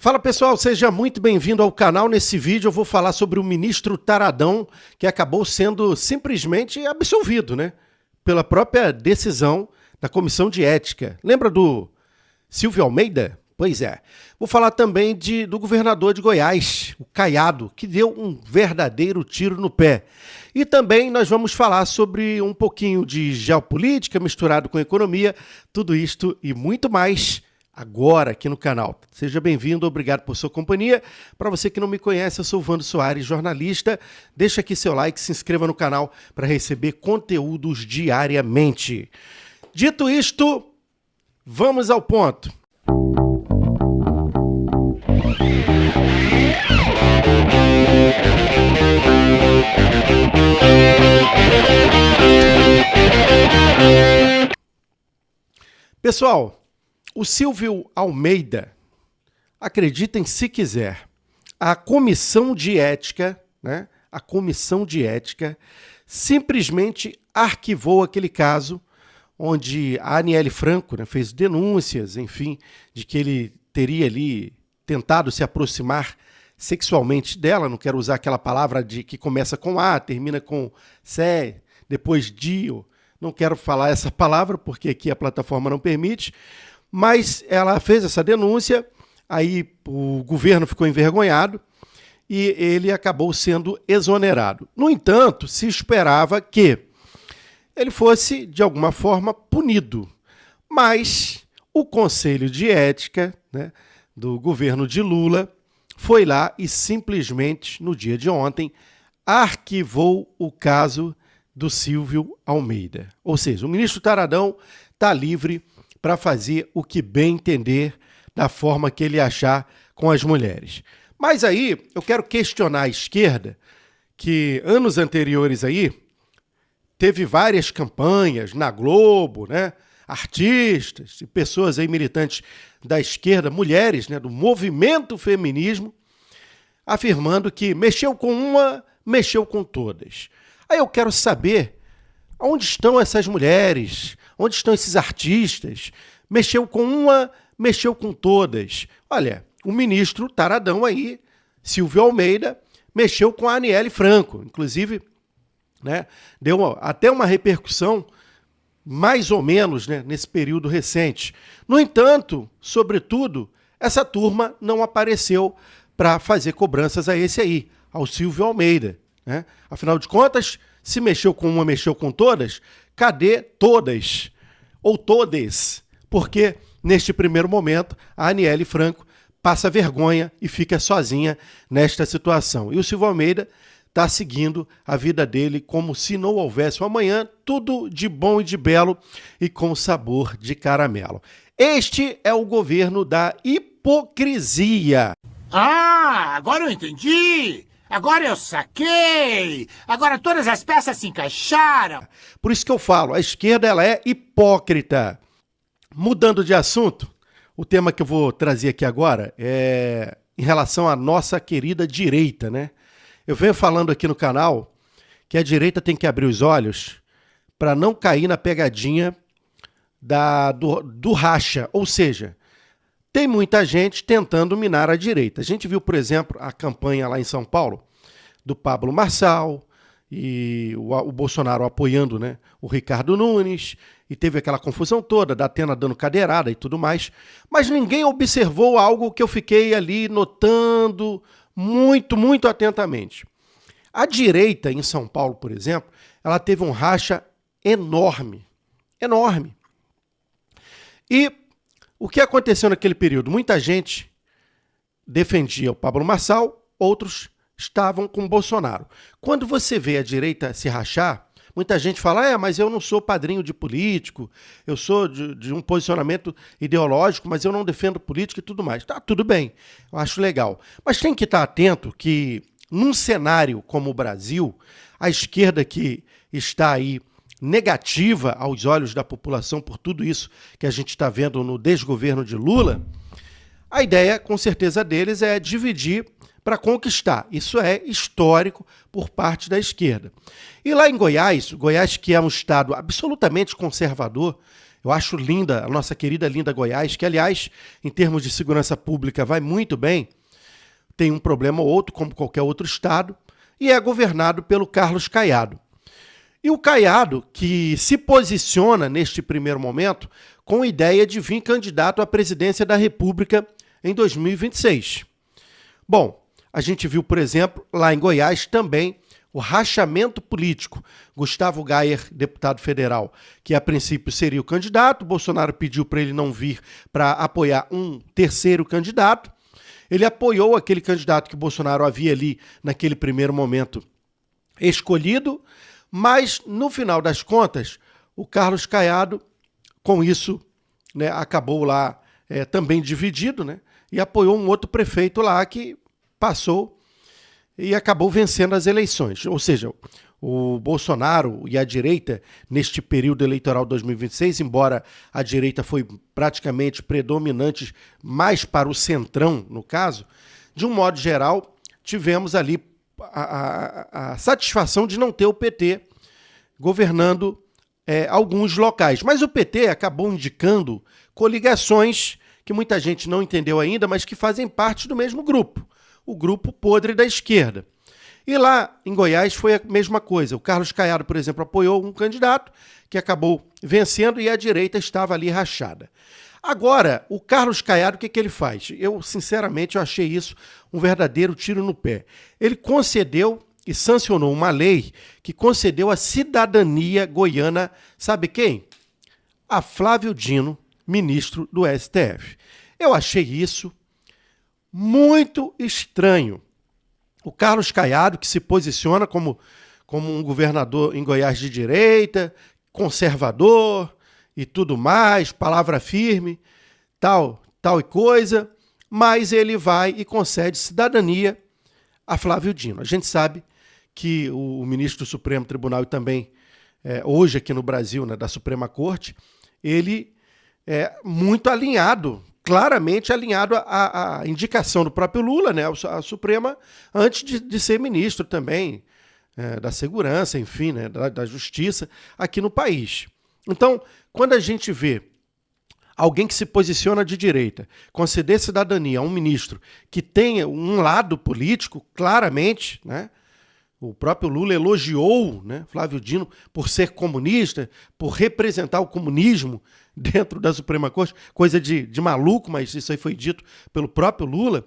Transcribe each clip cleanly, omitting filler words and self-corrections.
Fala pessoal, seja muito bem-vindo ao canal. Nesse vídeo eu vou falar sobre o ministro Taradão, que acabou sendo simplesmente absolvido, pela própria decisão da Comissão de Ética. Lembra do Silvio Almeida? Pois é. Vou falar também do governador de Goiás, o Caiado, que deu um verdadeiro tiro no pé. E também nós vamos falar sobre um pouquinho de geopolítica misturado com economia, tudo isto e muito mais agora aqui no canal. Seja bem-vindo, obrigado por sua companhia. Para você que não me conhece, eu sou o Vando Soares, jornalista. Deixa aqui seu like, se inscreva no canal para receber conteúdos diariamente. Dito isto, vamos ao ponto. Pessoal, o Silvio Almeida, acreditem se quiser, a Comissão de Ética, a Comissão de Ética simplesmente arquivou aquele caso onde a Aniele Franco fez denúncias, enfim, de que ele teria ali tentado se aproximar sexualmente dela. Não quero usar aquela palavra que começa com A, termina com C, depois Dio. Não quero falar essa palavra porque aqui a plataforma não permite, mas ela fez essa denúncia, aí o governo ficou envergonhado e ele acabou sendo exonerado. No entanto, se esperava que ele fosse, de alguma forma, punido, mas o Conselho de Ética do governo de Lula foi lá e simplesmente, no dia de ontem, arquivou o caso do Silvio Almeida. Ou seja, o ministro Taradão está livre para fazer o que bem entender, da forma que ele achar com as mulheres. Mas aí eu quero questionar a esquerda, que anos anteriores aí teve várias campanhas na Globo, artistas e pessoas aí militantes da esquerda, mulheres, do movimento feminismo, afirmando que mexeu com uma, mexeu com todas. Aí eu quero saber onde estão essas mulheres, onde estão esses artistas, mexeu com uma, mexeu com todas. Olha, o ministro Taradão aí, Silvio Almeida, mexeu com a Aniele Franco, inclusive, deu até uma repercussão mais ou menos nesse período recente. No entanto, sobretudo, essa turma não apareceu para fazer cobranças a esse aí, ao Silvio Almeida. Afinal de contas, se mexeu com uma, mexeu com todas, cadê todas? Ou todes? Porque, neste primeiro momento, a Aniele Franco passa vergonha e fica sozinha nesta situação. E o Silvio Almeida está seguindo a vida dele como se não houvesse um amanhã, tudo de bom e de belo e com sabor de caramelo. Este é o governo da hipocrisia. Ah, agora eu entendi! Agora eu saquei! Agora todas as peças se encaixaram! Por isso que eu falo, a esquerda ela é hipócrita. Mudando de assunto, o tema que eu vou trazer aqui agora é em relação à nossa querida direita, Eu venho falando aqui no canal que a direita tem que abrir os olhos para não cair na pegadinha do racha, ou seja, tem muita gente tentando minar a direita. A gente viu, por exemplo, a campanha lá em São Paulo do Pablo Marçal e o Bolsonaro apoiando o Ricardo Nunes, e teve aquela confusão toda, da Atena dando cadeirada e tudo mais, mas ninguém observou algo que eu fiquei ali notando muito, muito atentamente. A direita em São Paulo, por exemplo, ela teve um racha enorme, enorme. E o que aconteceu naquele período? Muita gente defendia o Pablo Marçal, outros estavam com o Bolsonaro. Quando você vê a direita se rachar, muita gente fala, mas eu não sou padrinho de político, eu sou de um posicionamento ideológico, mas eu não defendo política e tudo mais. Tá, tudo bem, eu acho legal. Mas tem que estar atento que, num cenário como o Brasil, a esquerda que está aí negativa aos olhos da população por tudo isso que a gente está vendo no desgoverno de Lula, a ideia, com certeza, deles é dividir para conquistar. Isso é histórico por parte da esquerda. E lá em Goiás, Goiás que é um estado absolutamente conservador, Eu acho linda a nossa querida linda Goiás, que, aliás, em termos de segurança pública, vai muito bem. Tem um problema ou outro, como qualquer outro estado, e é governado pelo Carlos Caiado. E o Caiado, que se posiciona neste primeiro momento com a ideia de vir candidato à presidência da República em 2026. Bom, a gente viu, por exemplo, lá em Goiás também o rachamento político. Gustavo Gayer, deputado federal, que a princípio seria o candidato, Bolsonaro pediu para ele não vir para apoiar um terceiro candidato. Ele apoiou aquele candidato que Bolsonaro havia ali, naquele primeiro momento, escolhido, mas, no final das contas, o Carlos Caiado, com isso, né, acabou lá também dividido, né, e apoiou um outro prefeito lá que passou e acabou vencendo as eleições. Ou seja, o Bolsonaro e a direita, neste período eleitoral 2026, embora a direita foi praticamente predominante mais para o centrão, no caso, de um modo geral, tivemos ali a satisfação de não ter o PT governando alguns locais. Mas o PT acabou indicando coligações que muita gente não entendeu ainda, mas que fazem parte do mesmo grupo, o grupo podre da esquerda. E lá em Goiás foi a mesma coisa. O Carlos Caiado, por exemplo, apoiou um candidato que acabou vencendo e a direita estava ali rachada. Agora, o Carlos Caiado, o que ele faz? Eu, sinceramente, eu achei isso um verdadeiro tiro no pé. Ele concedeu e sancionou uma lei que concedeu a cidadania goiana, sabe quem? A Flávio Dino, ministro do STF. Eu achei isso muito estranho. O Carlos Caiado, que se posiciona como um governador em Goiás de direita, conservador e tudo mais, palavra firme, tal e coisa, mas ele vai e concede cidadania a Flávio Dino. A gente sabe que o ministro do Supremo Tribunal e também, hoje aqui no Brasil, né, da Suprema Corte, ele é muito alinhado, claramente alinhado à indicação do próprio Lula, né, à Suprema, antes de ser ministro também da Segurança, enfim, né, da Justiça aqui no país. Então, quando a gente vê alguém que se posiciona de direita conceder cidadania a um ministro que tenha um lado político, claramente, né, o próprio Lula elogiou, né, Flávio Dino por ser comunista, por representar o comunismo dentro da Suprema Corte, coisa de maluco, mas isso aí foi dito pelo próprio Lula.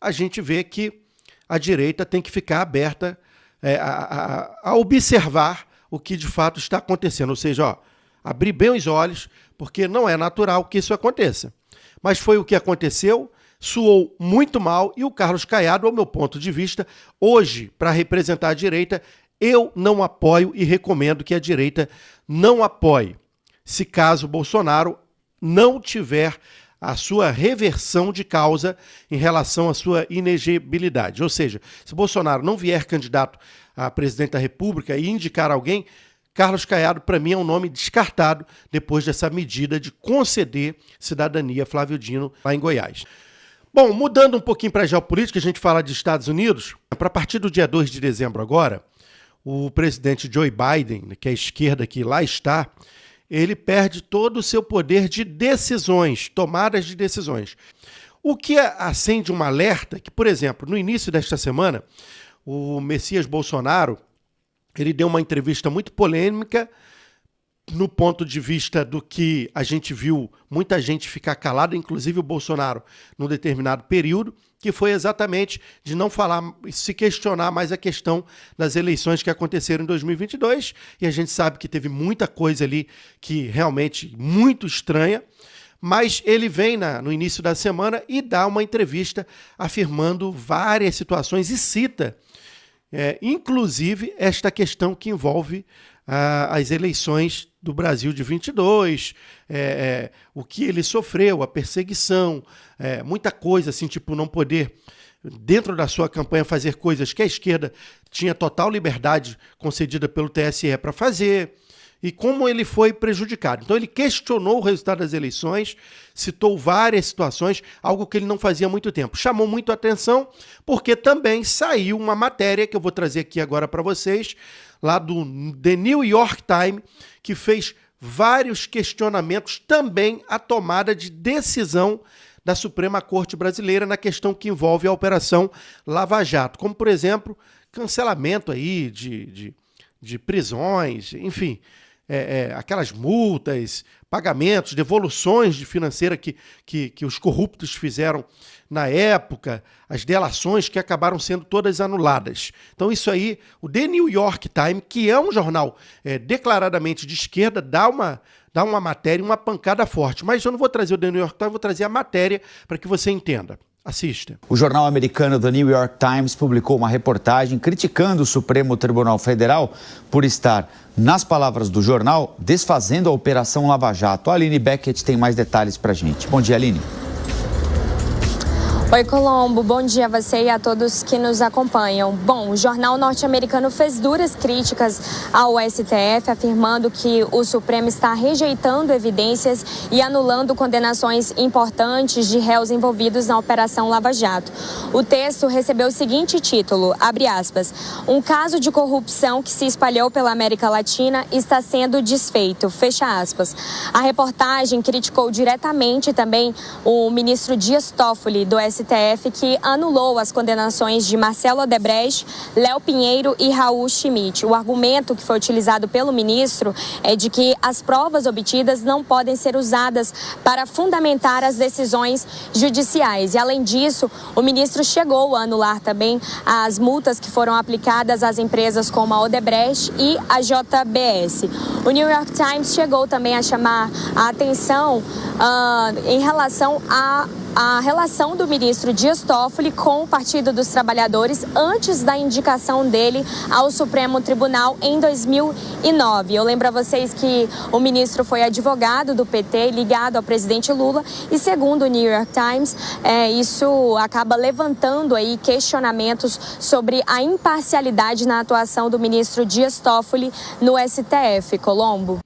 A gente vê que a direita tem que ficar aberta a observar o que de fato está acontecendo, ou seja, abrir bem os olhos, porque não é natural que isso aconteça. Mas foi o que aconteceu, soou muito mal e o Carlos Caiado, ao meu ponto de vista, hoje, para representar a direita, eu não apoio e recomendo que a direita não apoie, se caso Bolsonaro não tiver a sua reversão de causa em relação à sua inegibilidade. Ou seja, se Bolsonaro não vier candidato a presidente da República e indicar alguém, Carlos Caiado, para mim, é um nome descartado depois dessa medida de conceder cidadania a Flávio Dino lá em Goiás. Bom, mudando um pouquinho para a geopolítica, a gente fala de Estados Unidos. Para a partir do dia 2 de dezembro agora, o presidente Joe Biden, que é a esquerda que lá está, ele perde todo o seu poder de decisões, tomadas de decisões. O que acende um alerta que, por exemplo, no início desta semana, o Messias Bolsonaro, ele deu uma entrevista muito polêmica no ponto de vista do que a gente viu muita gente ficar calada, inclusive o Bolsonaro, num determinado período, que foi exatamente de não falar, se questionar mais a questão das eleições que aconteceram em 2022, e a gente sabe que teve muita coisa ali que realmente muito estranha, mas ele vem no início da semana e dá uma entrevista afirmando várias situações e cita, inclusive, esta questão que envolve as eleições do Brasil de 22, o que ele sofreu, a perseguição, muita coisa, assim, tipo não poder, dentro da sua campanha, fazer coisas que a esquerda tinha total liberdade concedida pelo TSE para fazer, e como ele foi prejudicado. Então ele questionou o resultado das eleições, citou várias situações, algo que ele não fazia há muito tempo. Chamou muito a atenção, porque também saiu uma matéria que eu vou trazer aqui agora para vocês, lá do The New York Times, que fez vários questionamentos também à tomada de decisão da Suprema Corte Brasileira na questão que envolve a Operação Lava Jato, como, por exemplo, cancelamento aí de prisões, enfim, aquelas multas, pagamentos, devoluções de financeira que os corruptos fizeram na época, as delações que acabaram sendo todas anuladas. Então isso aí, o The New York Times, que é um jornal declaradamente de esquerda, dá uma matéria, uma pancada forte. Mas eu não vou trazer o The New York Times, vou trazer a matéria para que você entenda. Assista. O jornal americano The New York Times publicou uma reportagem criticando o Supremo Tribunal Federal por estar, nas palavras do jornal, desfazendo a Operação Lava Jato. A Aline Beckett tem mais detalhes pra gente. Bom dia, Aline. Oi, Colombo. Bom dia a você e a todos que nos acompanham. Bom, o jornal norte-americano fez duras críticas ao STF, afirmando que o Supremo está rejeitando evidências e anulando condenações importantes de réus envolvidos na Operação Lava Jato. O texto recebeu o seguinte título, abre aspas, um caso de corrupção que se espalhou pela América Latina está sendo desfeito, fecha aspas. A reportagem criticou diretamente também o ministro Dias Toffoli, do STF, que anulou as condenações de Marcelo Odebrecht, Léo Pinheiro e Raul Schmitt. O argumento que foi utilizado pelo ministro é de que as provas obtidas não podem ser usadas para fundamentar as decisões judiciais. E, além disso, o ministro chegou a anular também as multas que foram aplicadas às empresas como a Odebrecht e a JBS. O New York Times chegou também a chamar a atenção em relação a relação do ministro Dias Toffoli com o Partido dos Trabalhadores antes da indicação dele ao Supremo Tribunal em 2009. Eu lembro a vocês que o ministro foi advogado do PT, ligado ao presidente Lula, e segundo o New York Times, isso acaba levantando aí questionamentos sobre a imparcialidade na atuação do ministro Dias Toffoli no STF. Colombo.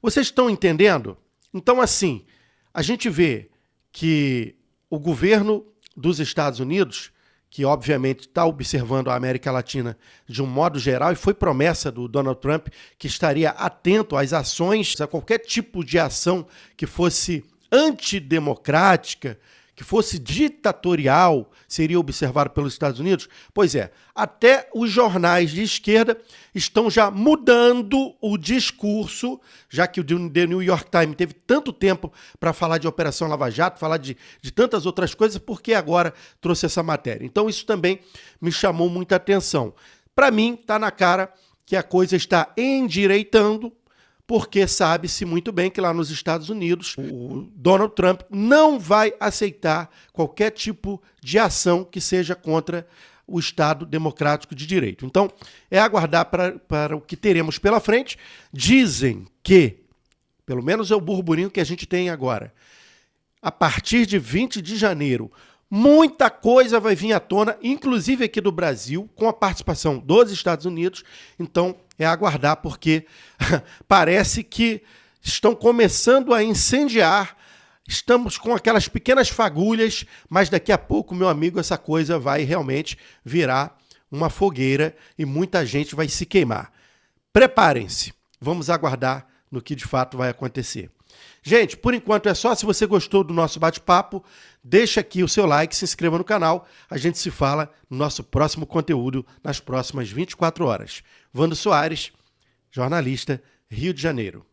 Vocês estão entendendo? Então, assim, a gente vê que o governo dos Estados Unidos, que obviamente está observando a América Latina de um modo geral, e foi promessa do Donald Trump que estaria atento às ações, a qualquer tipo de ação que fosse antidemocrática, que fosse ditatorial, seria observado pelos Estados Unidos? Pois é, até os jornais de esquerda estão já mudando o discurso, já que o The New York Times teve tanto tempo para falar de Operação Lava Jato, falar de tantas outras coisas, porque agora trouxe essa matéria. Então isso também me chamou muita atenção. Para mim, está na cara que a coisa está endireitando, porque sabe-se muito bem que lá nos Estados Unidos o Donald Trump não vai aceitar qualquer tipo de ação que seja contra o Estado Democrático de Direito. Então, é aguardar para o que teremos pela frente. Dizem que, pelo menos é o burburinho que a gente tem agora, a partir de 20 de janeiro, muita coisa vai vir à tona, inclusive aqui do Brasil, com a participação dos Estados Unidos. Então, é aguardar, porque parece que estão começando a incendiar. Estamos com aquelas pequenas fagulhas, mas daqui a pouco, meu amigo, essa coisa vai realmente virar uma fogueira e muita gente vai se queimar. Preparem-se, vamos aguardar no que de fato vai acontecer. Gente, por enquanto é só. Se você gostou do nosso bate-papo, deixa aqui o seu like, se inscreva no canal. A gente se fala no nosso próximo conteúdo nas próximas 24 horas. Vando Soares, jornalista, Rio de Janeiro.